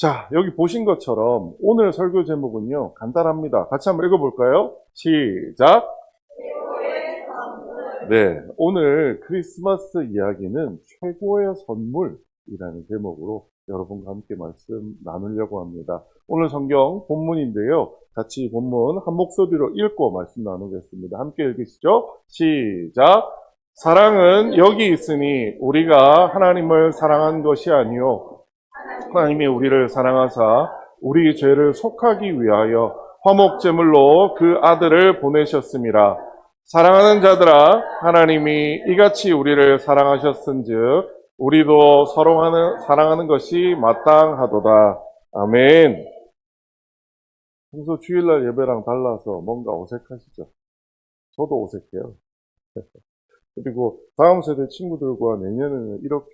자, 여기 보신 것처럼 오늘 설교 제목은요, 간단합니다. 같이 한번 읽어볼까요? 시작! 네, 오늘 크리스마스 이야기는 최고의 선물이라는 제목으로 여러분과 함께 말씀 나누려고 합니다. 오늘 성경 본문인데요. 같이 본문 한 목소리로 읽고 말씀 나누겠습니다. 함께 읽으시죠. 시작! 사랑은 여기 있으니 우리가 하나님을 사랑한 것이 아니요 하나님이 우리를 사랑하사 우리 죄를 속하기 위하여 화목제물로 그 아들을 보내셨음이라. 사랑하는 자들아, 하나님이 이같이 우리를 사랑하셨은즉 우리도 서로 사랑하는 것이 마땅하도다. 아멘. 평소 주일날 예배랑 달라서 뭔가 어색하시죠? 저도 어색해요. 그리고 다음 세대 친구들과 내년에는 이렇게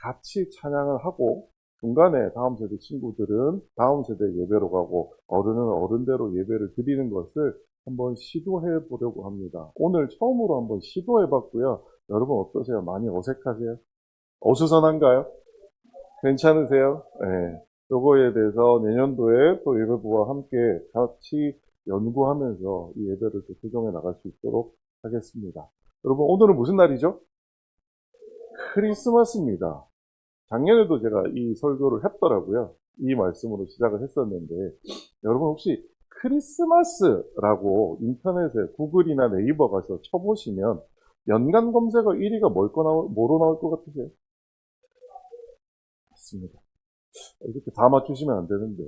같이 찬양을 하고 중간에 다음 세대 친구들은 다음 세대 예배로 가고 어른은 어른대로 예배를 드리는 것을 한번 시도해 보려고 합니다. 오늘 처음으로 한번 시도해 봤고요. 여러분 어떠세요? 많이 어색하세요? 어수선한가요? 괜찮으세요? 네. 요거에 대해서 내년도에 또 예배부와 함께 같이 연구하면서 이 예배를 또 조정해 나갈 수 있도록 하겠습니다. 여러분 오늘은 무슨 날이죠? 크리스마스입니다. 작년에도 제가 이 설교를 했더라고요. 이 말씀으로 시작을 했었는데 여러분 혹시 크리스마스라고 인터넷에 구글이나 네이버 가서 쳐보시면 연간 검색어 1위가 뭐로 나올 것 같으세요? 맞습니다. 이렇게 다 맞추시면 안 되는데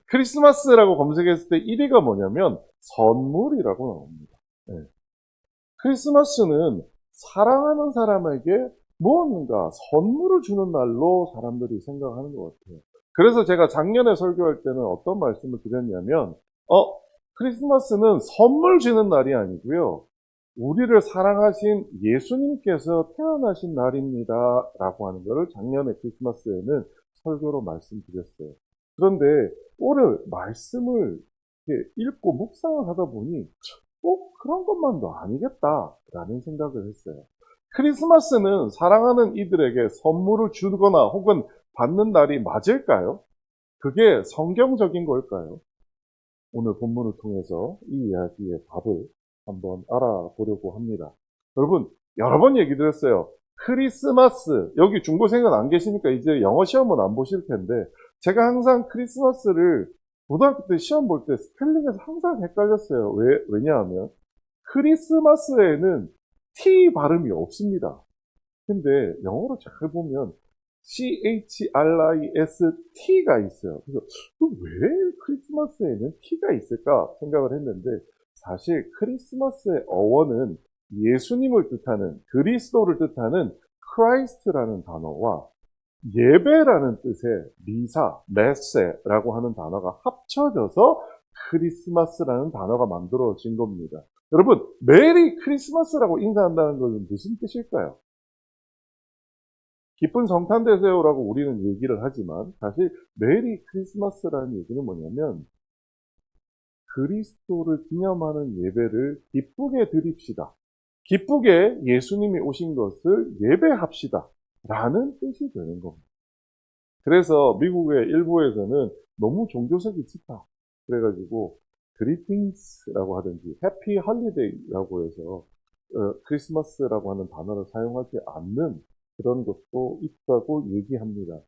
크리스마스라고 검색했을 때 1위가 뭐냐면 선물이라고 나옵니다. 네. 크리스마스는 사랑하는 사람에게 무언가 선물을 주는 날로 사람들이 생각하는 것 같아요. 그래서 제가 작년에 설교할 때는 어떤 말씀을 드렸냐면, 크리스마스는 선물 주는 날이 아니고요. 우리를 사랑하신 예수님께서 태어나신 날입니다. 라고 하는 것을 작년에 크리스마스에는 설교로 말씀드렸어요. 그런데 오늘 말씀을 이렇게 읽고 묵상을 하다 보니 꼭 그런 것만도 아니겠다라는 생각을 했어요. 크리스마스는 사랑하는 이들에게 선물을 주거나 혹은 받는 날이 맞을까요? 그게 성경적인 걸까요? 오늘 본문을 통해서 이 이야기의 답을 한번 알아보려고 합니다. 여러분, 여러 번 얘기 드렸어요. 크리스마스, 여기 중고생은 안 계시니까 이제 영어 시험은 안 보실 텐데, 제가 항상 크리스마스를 고등학교 때 시험 볼 때 스펠링에서 항상 헷갈렸어요. 왜냐하면, 크리스마스에는 T 발음이 없습니다. 근데 영어로 잘 보면 CHRIST가 있어요. 그래서 왜 크리스마스에는 T가 있을까 생각을 했는데 사실 크리스마스의 어원은 예수님을 뜻하는 그리스도를 뜻하는 크라이스트라는 단어와 예배라는 뜻의 미사, 메세라고 하는 단어가 합쳐져서 크리스마스라는 단어가 만들어진 겁니다. 여러분, 메리 크리스마스라고 인사한다는 것은 무슨 뜻일까요? 기쁜 성탄 되세요라고 우리는 얘기를 하지만 사실 메리 크리스마스라는 얘기는 뭐냐면 그리스도를 기념하는 예배를 기쁘게 드립시다. 기쁘게 예수님이 오신 것을 예배합시다. 라는 뜻이 되는 겁니다. 그래서 미국의 일부에서는 너무 종교색이 짙다. 그래가지고 greetings라고 하든지 해피 홀리데이라고 해서 크리스마스라고 하는 단어를 사용하지 않는 그런 것도 있다고 얘기합니다.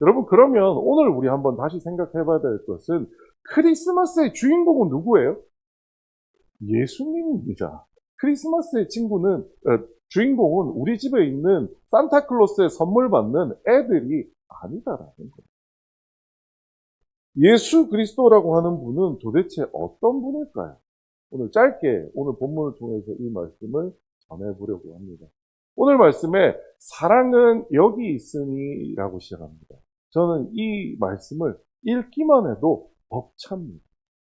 여러분 그러면 오늘 우리 한번 다시 생각해 봐야 될 것은 크리스마스의 주인공은 누구예요? 예수님입니다. 크리스마스의 주인공은 우리 집에 있는 산타클로스의 선물 받는 애들이 아니다라는 거예요. 예수 그리스도라고 하는 분은 도대체 어떤 분일까요? 오늘 짧게 오늘 본문을 통해서 이 말씀을 전해보려고 합니다. 오늘 말씀에 사랑은 여기 있으니 라고 시작합니다. 저는 이 말씀을 읽기만 해도 벅찹니다.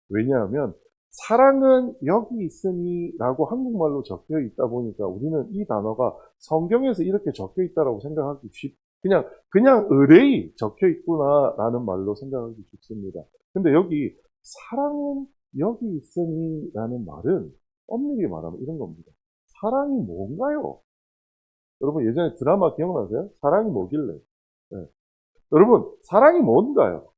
왜냐하면 사랑은 여기 있으니 라고 한국말로 적혀 있다 보니까 우리는 이 단어가 성경에서 이렇게 적혀 있다라고 생각하기 그냥 의뢰이 적혀 있구나 라는 말로 생각하기 쉽습니다. 근데 여기 사랑은 여기 있으니 라는 말은 엄밀히 말하면 이런 겁니다. 사랑이 뭔가요? 여러분 예전에 드라마 기억나세요? 사랑이 뭐길래? 네. 여러분, 사랑이 뭔가요?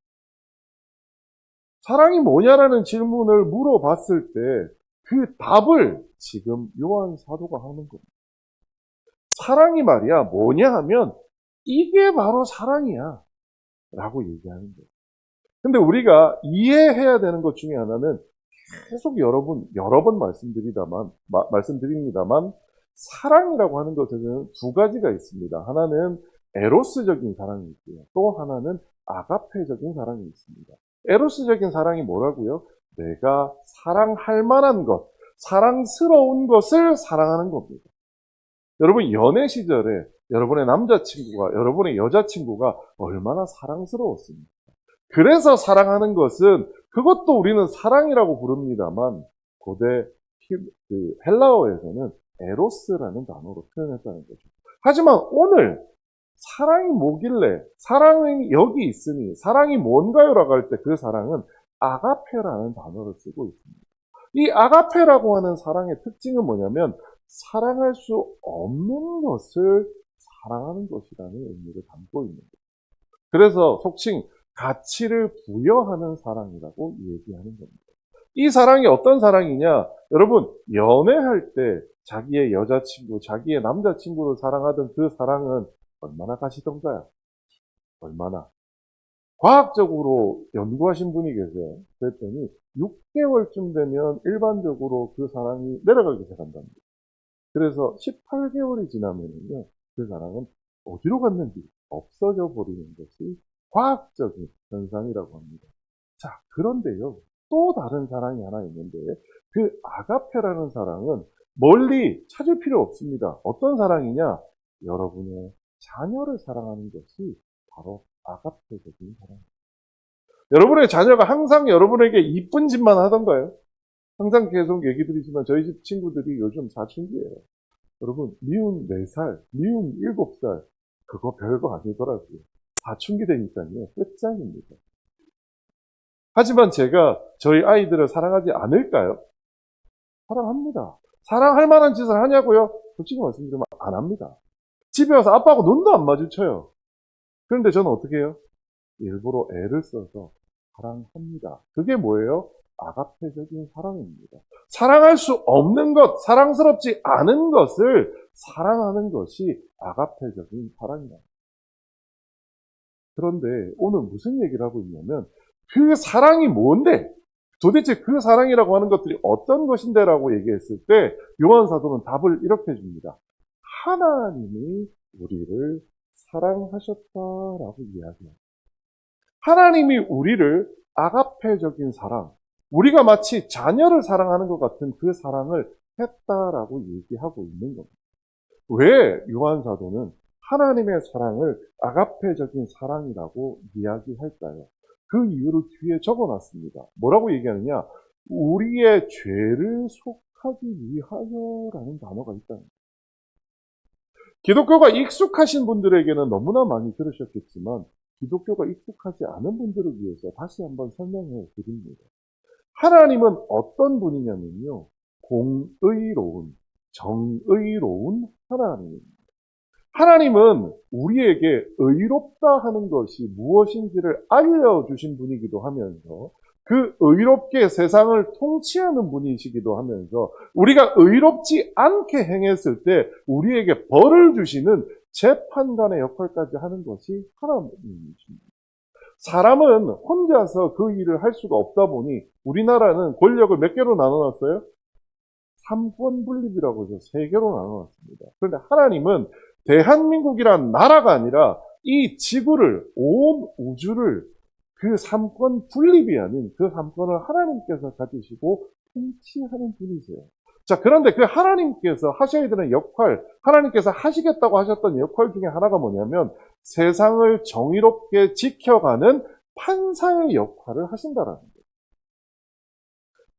사랑이 뭐냐라는 질문을 물어봤을 때 그 답을 지금 요한 사도가 하는 겁니다. 사랑이 말이야 뭐냐 하면 이게 바로 사랑이야 라고 얘기하는 거예요. 근데 우리가 이해해야 되는 것 중에 하나는 계속 여러 번 말씀드립니다만 사랑이라고 하는 것에는 두 가지가 있습니다. 하나는 에로스적인 사랑이 있고요. 또 하나는 아가페적인 사랑이 있습니다. 에로스적인 사랑이 뭐라고요? 내가 사랑할 만한 것, 사랑스러운 것을 사랑하는 겁니다. 여러분 연애 시절에 여러분의 남자친구가 여러분의 여자친구가 얼마나 사랑스러웠습니까? 그래서 사랑하는 것은 그것도 우리는 사랑이라고 부릅니다만 고대 헬라어에서는 에로스라는 단어로 표현했다는 거죠. 하지만 오늘 사랑이 뭐길래 사랑이 여기 있으니 사랑이 뭔가요라고 할 때 그 사랑은 아가페라는 단어를 쓰고 있습니다. 이 아가페라고 하는 사랑의 특징은 뭐냐면 사랑할 수 없는 것을 사랑하는 것이라는 의미를 담고 있는 거예요. 그래서 속칭 가치를 부여하는 사랑이라고 얘기하는 겁니다. 이 사랑이 어떤 사랑이냐? 여러분, 연애할 때 자기의 여자친구, 자기의 남자친구를 사랑하던 그 사랑은 얼마나 가시던가요? 얼마나? 과학적으로 연구하신 분이 계세요. 그랬더니 6개월쯤 되면 일반적으로 그 사랑이 내려가기 시작한답니다. 그래서 18개월이 지나면요, 그 사랑은 어디로 갔는지 없어져 버리는 것이 과학적인 현상이라고 합니다. 자, 그런데요, 또 다른 사랑이 하나 있는데, 그 아가페라는 사랑은 멀리 찾을 필요 없습니다. 어떤 사랑이냐? 여러분의 자녀를 사랑하는 것이 바로 아가페적인 사랑입니다. 여러분의 자녀가 항상 여러분에게 이쁜 짓만 하던가요? 항상 계속 얘기 드리지만 저희 집 친구들이 요즘 사춘기예요. 여러분, 미운 4살, 미운 7살, 그거 별거 아니더라고요. 사춘기 되니까요, 끝장입니다. 하지만 제가 저희 아이들을 사랑하지 않을까요? 사랑합니다. 사랑할 만한 짓을 하냐고요? 솔직히 말씀드리면 안 합니다. 집에 와서 아빠하고 눈도 안 마주쳐요. 그런데 저는 어떻게 해요? 일부러 애를 써서 사랑합니다. 그게 뭐예요? 아가페적인 사랑입니다. 사랑할 수 없는 것, 사랑스럽지 않은 것을 사랑하는 것이 아가페적인 사랑이다. 그런데 오늘 무슨 얘기를 하고 있냐면 그 사랑이 뭔데? 도대체 그 사랑이라고 하는 것들이 어떤 것인데? 라고 얘기했을 때 요한 사도는 답을 이렇게 줍니다. 하나님이 우리를 사랑하셨다라고 이야기합니다. 하나님이 우리를 아가페적인 사랑, 우리가 마치 자녀를 사랑하는 것 같은 그 사랑을 했다라고 얘기하고 있는 겁니다. 왜 요한 사도는 하나님의 사랑을 아가페적인 사랑이라고 이야기할까요? 그 이유를 뒤에 적어놨습니다. 뭐라고 얘기하느냐? 우리의 죄를 속하기 위하여라는 단어가 있다는 거예요. 기독교가 익숙하신 분들에게는 너무나 많이 들으셨겠지만 기독교가 익숙하지 않은 분들을 위해서 다시 한번 설명해 드립니다. 하나님은 어떤 분이냐면요, 공의로운, 정의로운 하나님입니다. 하나님은 우리에게 의롭다 하는 것이 무엇인지를 알려주신 분이기도 하면서 그 의롭게 세상을 통치하는 분이시기도 하면서 우리가 의롭지 않게 행했을 때 우리에게 벌을 주시는 재판관의 역할까지 하는 것이 하나님이십니다. 사람은 혼자서 그 일을 할 수가 없다 보니 우리나라는 권력을 몇 개로 나눠놨어요? 3권 분립이라고 해서 3개로 나눠놨습니다. 그런데 하나님은 대한민국이란 나라가 아니라 이 지구를, 온 우주를 그 3권 분립이 아닌 그 3권을 하나님께서 가지시고 통치하는 분이세요. 자, 그런데 그 하나님께서 하셔야 되는 역할, 하나님께서 하시겠다고 하셨던 역할 중에 하나가 뭐냐면 세상을 정의롭게 지켜가는 판사의 역할을 하신다라는 거예요.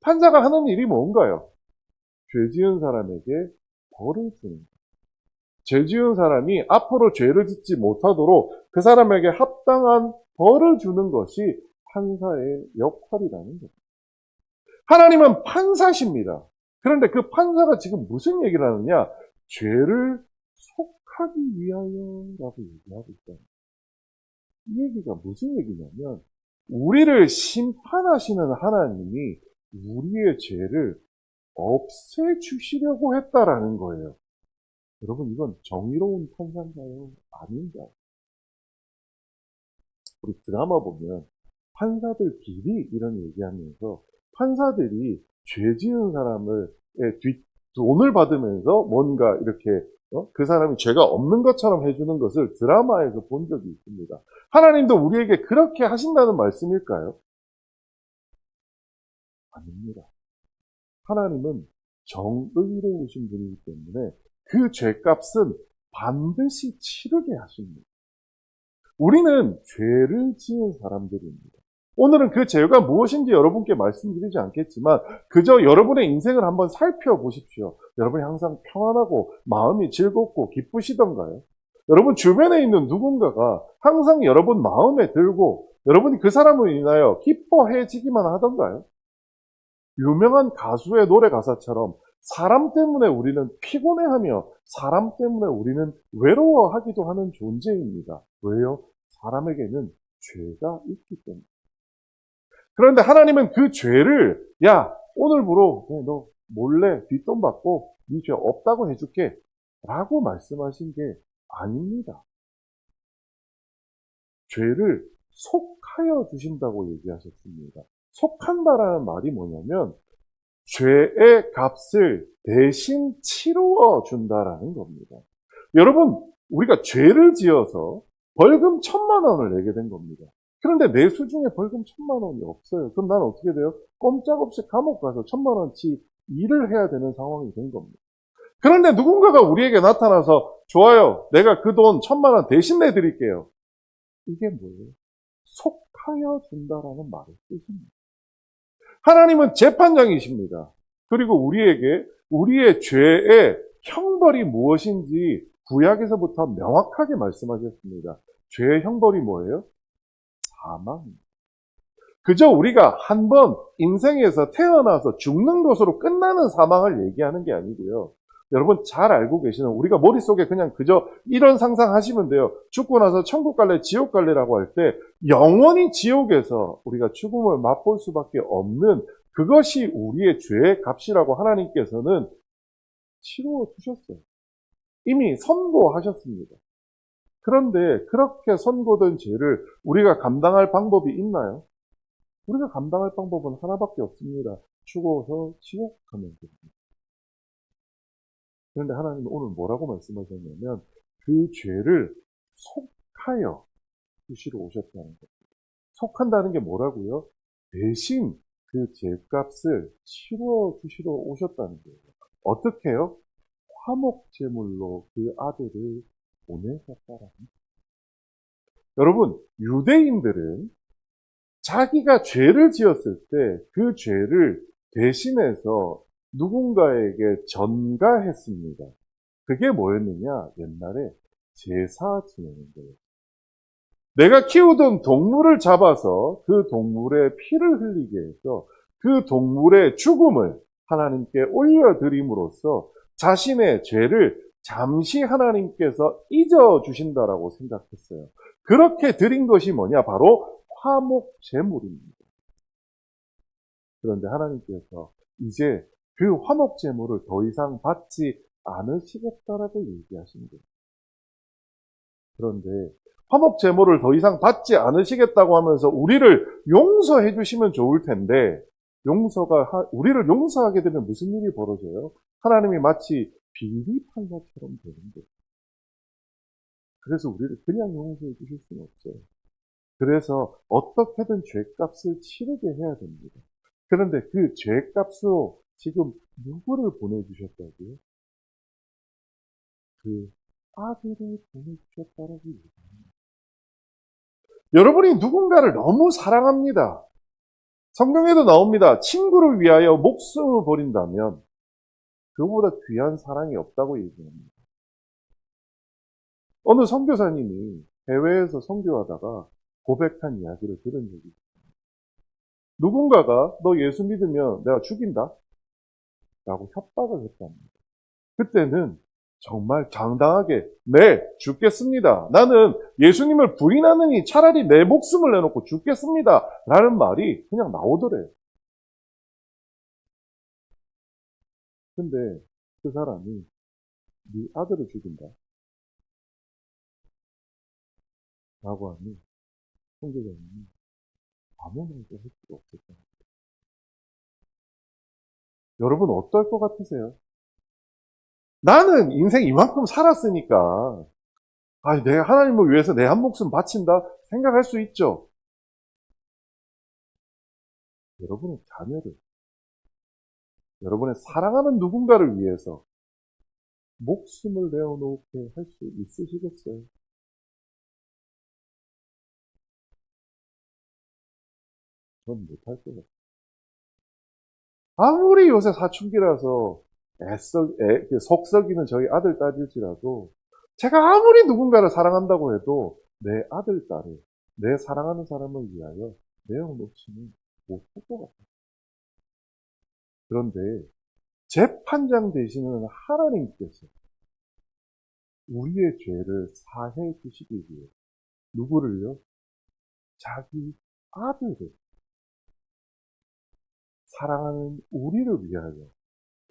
판사가 하는 일이 뭔가요? 죄 지은 사람에게 벌을 주는 거예요. 죄 지은 사람이 앞으로 죄를 짓지 못하도록 그 사람에게 합당한 벌을 주는 것이 판사의 역할이라는 거예요. 하나님은 판사십니다. 그런데 그 판사가 지금 무슨 얘기를 하느냐? 죄를 속하기 위하여라고 얘기하고 있어요. 이 얘기가 무슨 얘기냐면 우리를 심판하시는 하나님이 우리의 죄를 없애주시려고 했다라는 거예요. 여러분, 이건 정의로운 판사인가요? 아닙니다. 우리 드라마 보면 판사들 비리 이런 얘기하면서 판사들이 죄 지은 사람을 돈을 받으면서 뭔가 이렇게 그 사람이 죄가 없는 것처럼 해주는 것을 드라마에서 본 적이 있습니다. 하나님도 우리에게 그렇게 하신다는 말씀일까요? 아닙니다. 하나님은 정의로우신 분이기 때문에 그 죄값은 반드시 치르게 하십니다. 우리는 죄를 지은 사람들입니다. 오늘은 그 죄가 무엇인지 여러분께 말씀드리지 않겠지만 그저 여러분의 인생을 한번 살펴보십시오. 여러분이 항상 평안하고 마음이 즐겁고 기쁘시던가요? 여러분 주변에 있는 누군가가 항상 여러분 마음에 들고 여러분이 그 사람을 인하여 기뻐해지기만 하던가요? 유명한 가수의 노래 가사처럼 사람 때문에 우리는 피곤해하며 사람 때문에 우리는 외로워하기도 하는 존재입니다. 왜요? 사람에게는 죄가 있기 때문에. 그런데 하나님은 그 죄를 야 오늘부로 너 몰래 뒷돈 받고 네 죄 없다고 해줄게 라고 말씀하신 게 아닙니다. 죄를 속하여 주신다고 얘기하셨습니다. 속한다라는 말이 뭐냐면 죄의 값을 대신 치루어 준다라는 겁니다. 여러분, 우리가 죄를 지어서 벌금 1,000,000원을 내게 된 겁니다. 그런데 내 수중에 벌금 1,000,000원이 없어요. 그럼 나는 어떻게 돼요? 꼼짝없이 감옥 가서 1,000,000원치 일을 해야 되는 상황이 된 겁니다. 그런데 누군가가 우리에게 나타나서 좋아요. 내가 그 돈 1,000,000원 대신 내드릴게요. 이게 뭐예요? 속하여 준다라는 말의 뜻입니다. 하나님은 재판장이십니다. 그리고 우리에게 우리의 죄의 형벌이 무엇인지 구약에서부터 명확하게 말씀하셨습니다. 죄의 형벌이 뭐예요? 사망입니다. 그저 우리가 한 번 인생에서 태어나서 죽는 것으로 끝나는 사망을 얘기하는 게 아니고요. 여러분 잘 알고 계시는 우리가 머릿속에 그냥 그저 이런 상상하시면 돼요. 죽고 나서 천국 갈래 지옥 갈래라고 할 때 영원히 지옥에서 우리가 죽음을 맛볼 수밖에 없는 그것이 우리의 죄의 값이라고 하나님께서는 치루어 주셨어요. 이미 선고하셨습니다. 그런데 그렇게 선고된 죄를 우리가 감당할 방법이 있나요? 우리가 감당할 방법은 하나밖에 없습니다. 죽어서 지옥 가면 됩니다. 그런데 하나님은 오늘 뭐라고 말씀하셨냐면 그 죄를 속하여 주시러 오셨다는 겁니다. 속한다는 게 뭐라고요? 대신 그 죄값을 치러 주시러 오셨다는 거예요. 어떻게요? 화목제물로 그 아들을 보내셨다라는 거예요. 여러분, 유대인들은 자기가 죄를 지었을 때 그 죄를 대신해서 누군가에게 전가했습니다. 그게 뭐였느냐? 옛날에 제사 지내는 거예요. 내가 키우던 동물을 잡아서 그 동물의 피를 흘리게 해서 그 동물의 죽음을 하나님께 올려드림으로써 자신의 죄를 잠시 하나님께서 잊어주신다라고 생각했어요. 그렇게 드린 것이 뭐냐? 바로 화목제물입니다. 그런데 하나님께서 이제 그 화목제물을 더 이상 받지 않으시겠다라고 얘기하신 거예요. 그런데 화목제물을 더 이상 받지 않으시겠다고 하면서 우리를 용서해 주시면 좋을 텐데 우리를 용서하게 되면 무슨 일이 벌어져요? 하나님이 마치 비리 판사처럼 되는 거예요. 그래서 우리를 그냥 용서해 주실 수는 없어요. 그래서 어떻게든 죄값을 치르게 해야 됩니다. 그런데 그 죄값으로 지금 누구를 보내주셨다고요? 그 아들을 보내주셨다라고 얘기합니다. 여러분이 누군가를 너무 사랑합니다. 성경에도 나옵니다. 친구를 위하여 목숨을 버린다면 그보다 귀한 사랑이 없다고 얘기합니다. 어느 선교사님이 해외에서 선교하다가 고백한 이야기를 들은 적이 있습니다. 누군가가 너 예수 믿으면 내가 죽인다? 라고 협박을 했답니다. 그때는 정말 당당하게 네, 죽겠습니다. 나는 예수님을 부인하느니 차라리 내 목숨을 내놓고 죽겠습니다. 라는 말이 그냥 나오더래요. 근데 그 사람이 네 아들을 죽인다. 라고 하니 형제자님이 아무 말도 할 수가 없었다. 여러분 어떨 것 같으세요? 나는 인생 이만큼 살았으니까 내가 하나님을 위해서 내 한 목숨 바친다 생각할 수 있죠. 여러분의 자녀를, 여러분의 사랑하는 누군가를 위해서 목숨을 내어놓게 할 수 있으시겠어요? 전 못할 것 같아요. 아무리 요새 사춘기라서 속썩이는 저희 아들, 딸일지라도 제가 아무리 누군가를 사랑한다고 해도 내 아들, 딸을, 내 사랑하는 사람을 위하여 내어놓지는 못할 것 같아요. 그런데 재판장 되시는 하나님께서 우리의 죄를 사해 주시기 위해 누구를요? 자기 아들을 사랑하는 우리를 위하여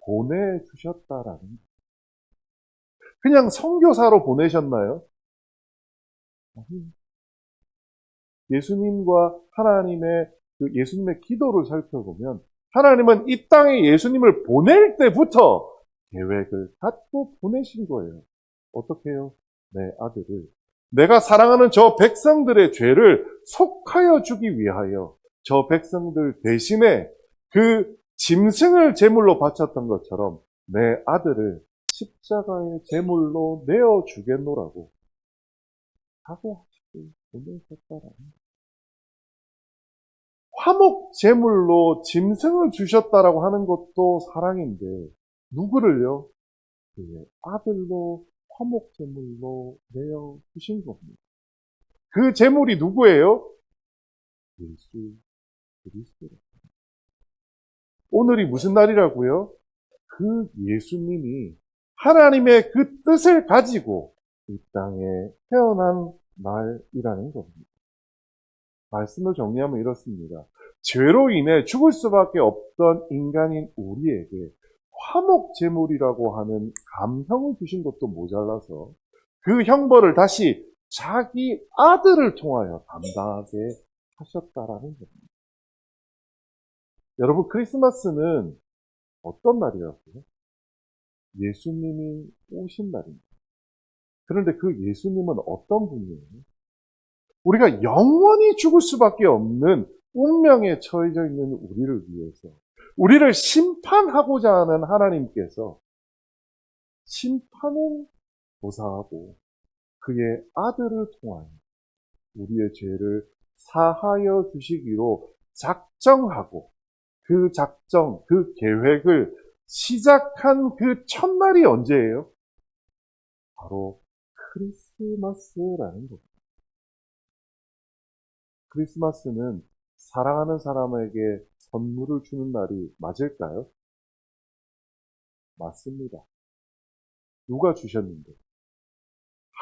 보내주셨다라는 거예요. 그냥 선교사로 보내셨나요? 아니요. 예수님과 하나님의 예수님의 기도를 살펴보면 하나님은 이 땅에 예수님을 보낼 때부터 계획을 갖고 보내신 거예요. 어떻게 해요? 내 아들을 내가 사랑하는 저 백성들의 죄를 속하여 주기 위하여 저 백성들 대신에 그 짐승을 제물로 바쳤던 것처럼 내 아들을 십자가의 제물로 내어 주겠노라고 사고하시고 보내셨다라는 거예요. 화목 제물로 짐승을 주셨다라고 하는 것도 사랑인데 누구를요? 그의 아들로 화목 제물로 내어 주신 겁니다. 그 제물이 누구예요? 예수 그리스도. 오늘이 무슨 날이라고요? 그 예수님이 하나님의 그 뜻을 가지고 이 땅에 태어난 날이라는 겁니다. 말씀을 정리하면 이렇습니다. 죄로 인해 죽을 수밖에 없던 인간인 우리에게 화목 제물이라고 하는 감형을 주신 것도 모자라서 그 형벌을 다시 자기 아들을 통하여 담당하게 하셨다라는 겁니다. 여러분 크리스마스는 어떤 날이라고요? 예수님이 오신 날입니다. 그런데 그 예수님은 어떤 분이에요? 우리가 영원히 죽을 수밖에 없는 운명에 처해져 있는 우리를 위해서 우리를 심판하고자 하는 하나님께서 심판을 고사하고 그의 아들을 통하여 우리의 죄를 사하여 주시기로 작정하고 그 작정, 그 계획을 시작한 그 첫날이 언제예요? 바로 크리스마스라는 겁니다. 크리스마스는 사랑하는 사람에게 선물을 주는 날이 맞을까요? 맞습니다. 누가 주셨는데?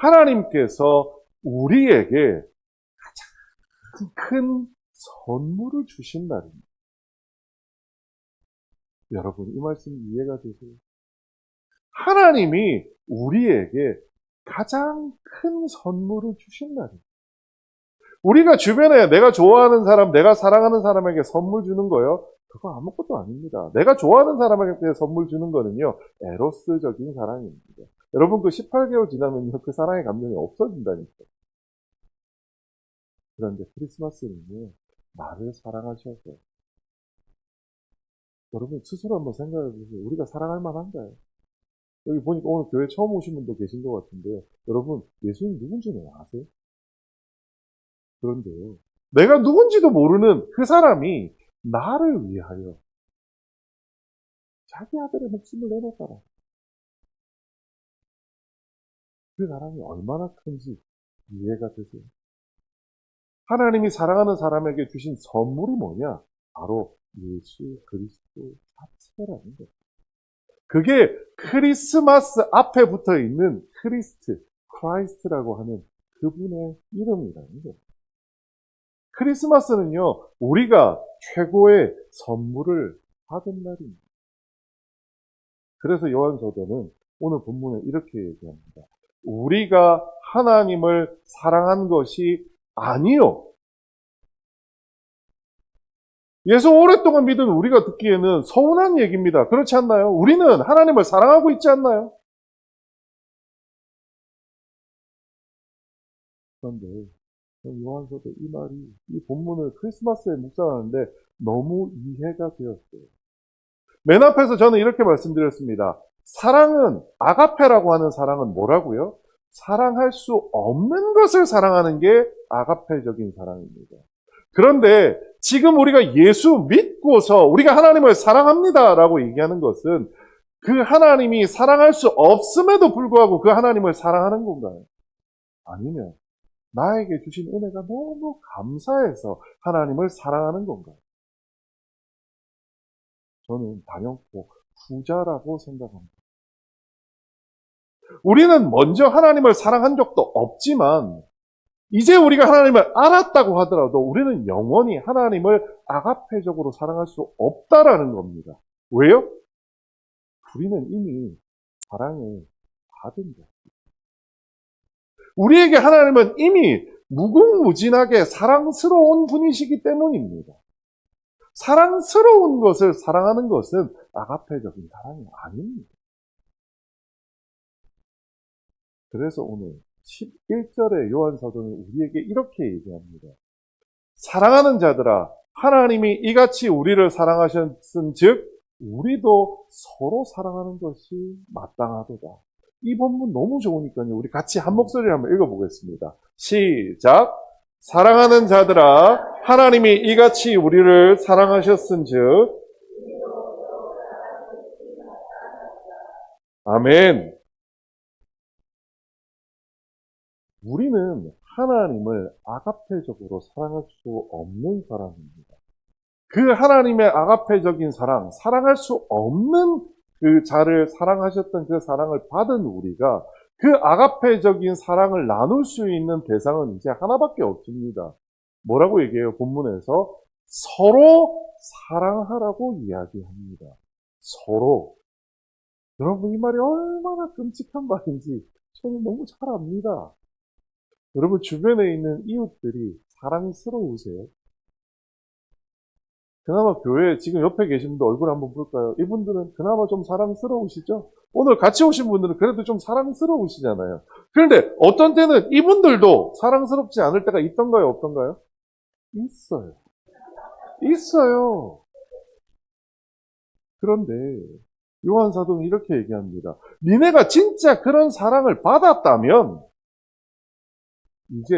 하나님께서 우리에게 가장 큰 선물을 주신 날입니다. 여러분, 이 말씀 이해가 되세요? 하나님이 우리에게 가장 큰 선물을 주신 날입니다. 우리가 주변에 내가 좋아하는 사람, 내가 사랑하는 사람에게 선물 주는 거요? 그거 아무것도 아닙니다. 내가 좋아하는 사람에게 선물 주는 거는요, 에로스적인 사랑입니다. 여러분, 그 18개월 지나면요, 그 사랑의 감정이 없어진다니까요. 그런데 크리스마스는요, 나를 사랑하셔서, 여러분 스스로 한번 생각해 보세요. 우리가 사랑할 만한가요? 여기 보니까 오늘 교회 처음 오신 분도 계신 것 같은데, 여러분, 예수님 누군지는 아세요? 그런데요, 내가 누군지도 모르는 그 사람이 나를 위하여 자기 아들의 목숨을 내놓았다라. 그 사랑이 얼마나 큰지 이해가 되세요? 하나님이 사랑하는 사람에게 주신 선물이 뭐냐? 바로 예수 그리스도 자체라는 거예요. 그게 크리스마스 앞에 붙어 있는 크라이스트라고 하는 그분의 이름이라는 거예요. 크리스마스는요, 우리가 최고의 선물을 받은 날입니다. 그래서 요한서도는 오늘 본문에 이렇게 얘기합니다. 우리가 하나님을 사랑한 것이 아니요. 예수 오랫동안 믿은 우리가 듣기에는 서운한 얘기입니다. 그렇지 않나요? 우리는 하나님을 사랑하고 있지 않나요? 그런데 요한서도 이 말이 이 본문을 크리스마스에 묵상하는데 너무 이해가 되었어요. 맨 앞에서 저는 이렇게 말씀드렸습니다. 사랑은 아가페라고 하는 사랑은 뭐라고요? 사랑할 수 없는 것을 사랑하는 게 아가페적인 사랑입니다. 그런데 지금 우리가 예수 믿고서 우리가 하나님을 사랑합니다라고 얘기하는 것은 그 하나님이 사랑할 수 없음에도 불구하고 그 하나님을 사랑하는 건가요? 아니면 나에게 주신 은혜가 너무 감사해서 하나님을 사랑하는 건가요? 저는 단연코 후자라고 생각합니다. 우리는 먼저 하나님을 사랑한 적도 없지만 이제 우리가 하나님을 알았다고 하더라도 우리는 영원히 하나님을 아가페적으로 사랑할 수 없다라는 겁니다. 왜요? 우리는 이미 사랑을 받은 것. 우리에게 하나님은 이미 무궁무진하게 사랑스러운 분이시기 때문입니다. 사랑스러운 것을 사랑하는 것은 아가페적인 사랑이 아닙니다. 그래서 오늘 11절의 요한서도는 우리에게 이렇게 얘기합니다. 사랑하는 자들아, 하나님이 이같이 우리를 사랑하셨은즉 우리도 서로 사랑하는 것이 마땅하도다. 이 본문 너무 좋으니까요. 우리 같이 한 목소리를 한번 읽어보겠습니다. 시작! 사랑하는 자들아, 하나님이 이같이 우리를 사랑하셨은즉 아멘. 우리는 하나님을 아가페적으로 사랑할 수 없는 사람입니다. 그 하나님의 아가페적인 사랑, 사랑할 수 없는 그 자를 사랑하셨던 그 사랑을 받은 우리가 그 아가페적인 사랑을 나눌 수 있는 대상은 이제 하나밖에 없습니다. 뭐라고 얘기해요? 본문에서 서로 사랑하라고 이야기합니다. 서로. 여러분 이 말이 얼마나 끔찍한 말인지 저는 너무 잘 압니다. 여러분 주변에 있는 이웃들이 사랑스러우세요? 그나마 교회 지금 옆에 계신 분들 얼굴 한번 볼까요? 이분들은 그나마 좀 사랑스러우시죠? 오늘 같이 오신 분들은 그래도 좀 사랑스러우시잖아요. 그런데 어떤 때는 이분들도 사랑스럽지 않을 때가 있던가요? 없던가요? 있어요. 있어요. 그런데 요한 사도는 이렇게 얘기합니다. 니네가 진짜 그런 사랑을 받았다면 이제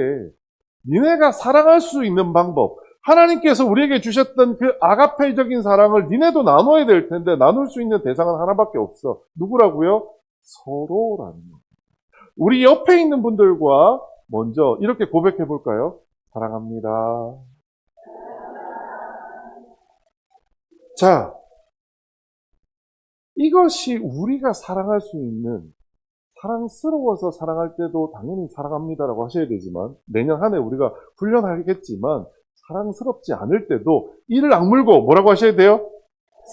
니네가 사랑할 수 있는 방법, 하나님께서 우리에게 주셨던 그 아가페적인 사랑을 니네도 나눠야 될 텐데 나눌 수 있는 대상은 하나밖에 없어. 누구라고요? 서로라는 거예요. 우리 옆에 있는 분들과 먼저 이렇게 고백해 볼까요? 사랑합니다. 자, 이것이 우리가 사랑할 수 있는, 사랑스러워서 사랑할 때도 당연히 사랑합니다라고 하셔야 되지만 내년 한 해 우리가 훈련하겠지만 사랑스럽지 않을 때도 이를 악물고 뭐라고 하셔야 돼요?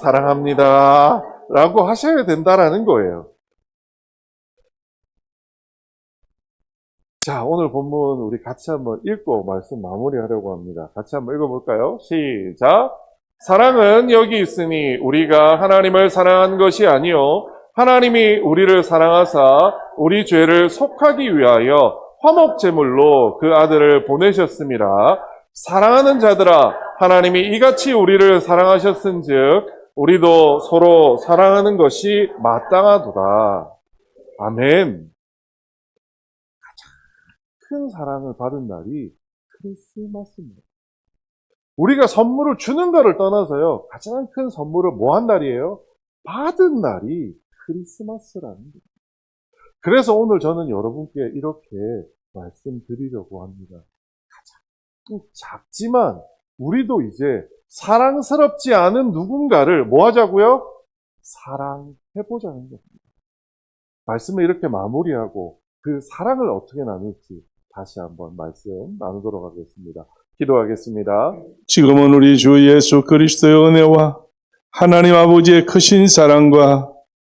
사랑합니다 라고 하셔야 된다라는 거예요. 자, 오늘 본문 우리 같이 한번 읽고 말씀 마무리하려고 합니다. 같이 한번 읽어볼까요? 시작! 사랑은 여기 있으니 우리가 하나님을 사랑한 것이 아니요 하나님이 우리를 사랑하사 우리 죄를 속하기 위하여 화목제물로 그 아들을 보내셨음이라. 사랑하는 자들아, 하나님이 이같이 우리를 사랑하셨은즉 우리도 서로 사랑하는 것이 마땅하도다. 아멘. 가장 큰 사랑을 받은 날이 크리스마스입니다. 우리가 선물을 주는 것을 떠나서요, 가장 큰 선물을 뭐 한 날이에요? 받은 날이 크리스마스라는 거예요. 그래서 오늘 저는 여러분께 이렇게 말씀드리려고 합니다. 가장 작지만 우리도 이제 사랑스럽지 않은 누군가를 뭐 하자고요? 사랑해보자는 겁니다. 말씀을 이렇게 마무리하고 그 사랑을 어떻게 나눌지 다시 한번 말씀 나누도록 하겠습니다. 기도하겠습니다. 지금은 우리 주 예수 그리스도의 은혜와 하나님 아버지의 크신 사랑과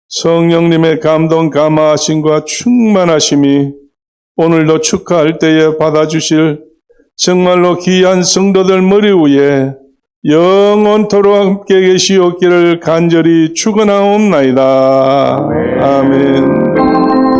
성령님의 감동 감화하심과 충만하심이 오늘도 축하할 때에 받아주실 정말로 귀한 성도들 머리 위에 영원토록 함께 계시옵기를 간절히 축원하옵나이다. 아멘.